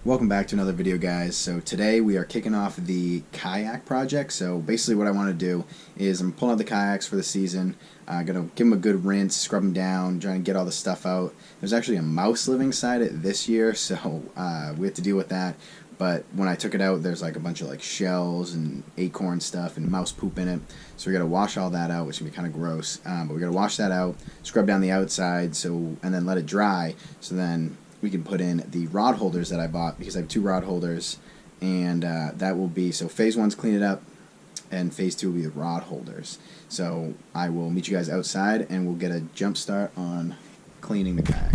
Welcome back to another video, guys. So today we are kicking off the kayak project. So basically what I want to do is I'm pulling out the kayaks for the season. I'm going to give them a good rinse, scrub them down, trying to get all the stuff out. There's actually a mouse living inside it this year, so we have to deal with that. But when I took it out, there's like a bunch of like shells and acorn stuff and mouse poop in it. So we got to wash all that out, which can be kind of gross. But we got to wash that out, scrub down the outside, and then let it dry. So then we can put in the rod holders that I bought, because I have two rod holders, and that will be, so phase one's clean it up, and phase two will be the rod holders. So I will meet you guys outside, and we'll get a jump start on cleaning the kayak.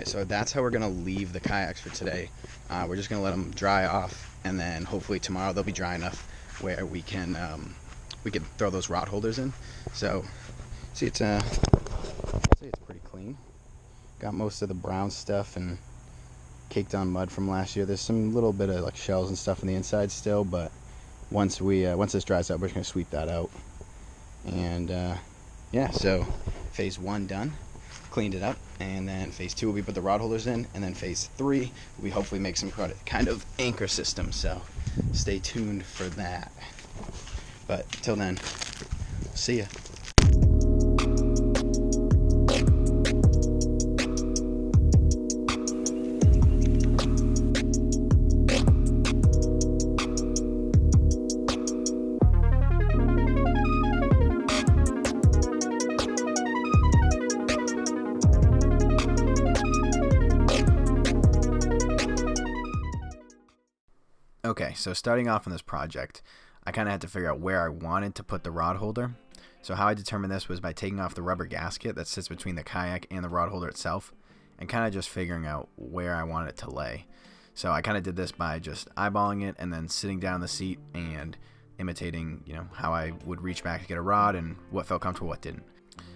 So that's how we're going to leave the kayaks for today. We're just going to let them dry off, and then hopefully tomorrow they'll be dry enough where we can throw those rod holders in. So see, I'd say it's pretty clean. Got most of the brown stuff and caked on mud from last year. There's some little bit of like shells and stuff on the inside still, but once this dries up, we're just going to sweep that out. And yeah, so phase one done. Cleaned it up, and then phase two will be put the rod holders in, and then phase three we hopefully make some kind of anchor system, so stay tuned for that. But till then, see ya. Okay, so starting off on this project, I kind of had to figure out where I wanted to put the rod holder. So how I determined this was by taking off the rubber gasket that sits between the kayak and the rod holder itself, and kind of just figuring out where I wanted it to lay. So I kind of did this by just eyeballing it and then sitting down in the seat and imitating, how I would reach back to get a rod and what felt comfortable, what didn't.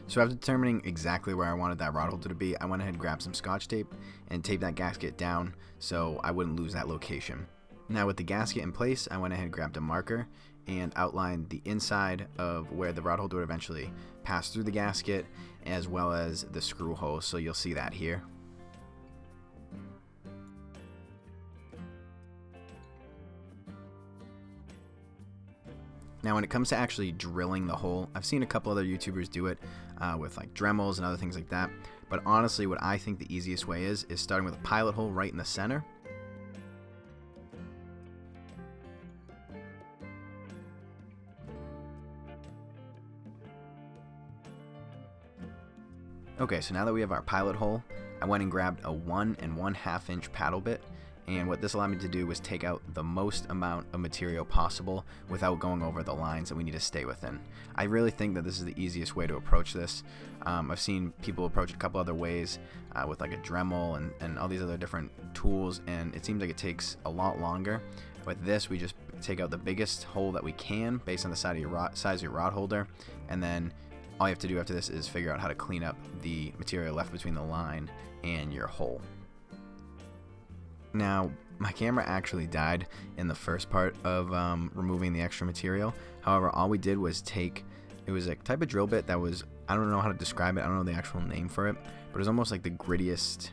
So after determining exactly where I wanted that rod holder to be, I went ahead and grabbed some Scotch tape and taped that gasket down so I wouldn't lose that location. Now with the gasket in place, I went ahead and grabbed a marker and outlined the inside of where the rod holder would eventually pass through the gasket, as well as the screw hole, so you'll see that here. Now when it comes to actually drilling the hole, I've seen a couple other YouTubers do it with like Dremels and other things like that, but honestly what I think the easiest way is starting with a pilot hole right in the center. Okay, so now that we have our pilot hole, I went and grabbed a 1 1/2 inch paddle bit, and what this allowed me to do was take out the most amount of material possible without going over the lines that we need to stay within. I really think that this is the easiest way to approach this. I've seen people approach it a couple other ways with like a Dremel and all these other different tools, and it seems like it takes a lot longer. With this, we just take out the biggest hole that we can based on the size of your rod holder, and then all you have to do after this is figure out how to clean up the material left between the line and your hole. Now, my camera actually died in the first part of removing the extra material. However, all we did was it was a type of drill bit that was, I don't know how to describe it, I don't know the actual name for it, but it was almost like the grittiest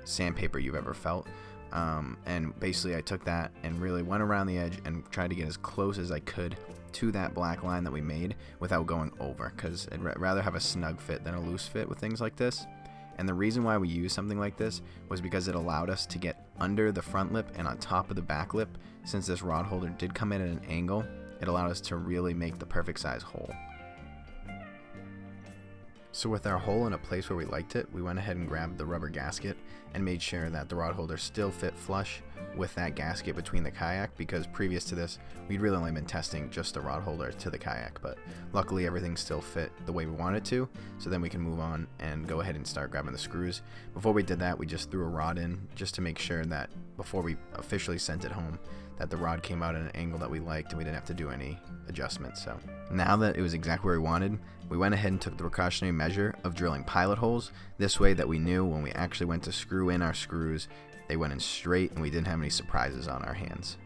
sandpaper you've ever felt. and basically I took that and really went around the edge and tried to get as close as I could to that black line that we made without going over, because I'd rather have a snug fit than a loose fit with things like this. And the reason why we used something like this was because it allowed us to get under the front lip and on top of the back lip. Since this rod holder did come in at an angle, it allowed us to really make the perfect size hole. So with our hole in a place where we liked it, we went ahead and grabbed the rubber gasket and made sure that the rod holder still fit flush with that gasket between the kayak, because previous to this, we'd really only been testing just the rod holder to the kayak, but luckily everything still fit the way we wanted to, so then we can move on and go ahead and start grabbing the screws. Before we did that, we just threw a rod in just to make sure that before we officially sent it home, that the rod came out at an angle that we liked and we didn't have to do any adjustments. So now that it was exactly where we wanted, we went ahead and took the precautionary measure of drilling pilot holes. This way that we knew when we actually went to screw in our screws, they went in straight and we didn't have any surprises on our hands.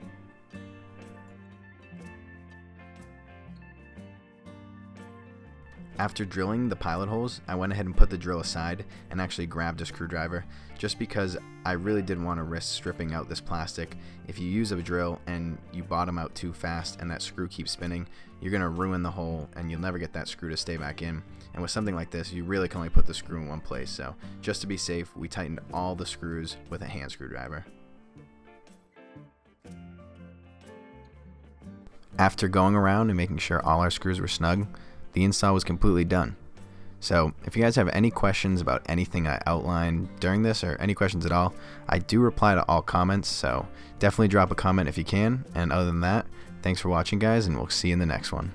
After drilling the pilot holes, I went ahead and put the drill aside and actually grabbed a screwdriver, just because I really didn't want to risk stripping out this plastic. If you use a drill and you bottom out too fast and that screw keeps spinning, you're going to ruin the hole and you'll never get that screw to stay back in. And with something like this, you really can only put the screw in one place. So just to be safe, we tightened all the screws with a hand screwdriver. After going around and making sure all our screws were snug, the install was completely done. So if you guys have any questions about anything I outlined during this, or any questions at all, I do reply to all comments, so definitely drop a comment if you can. And other than that, thanks for watching guys, and we'll see you in the next one.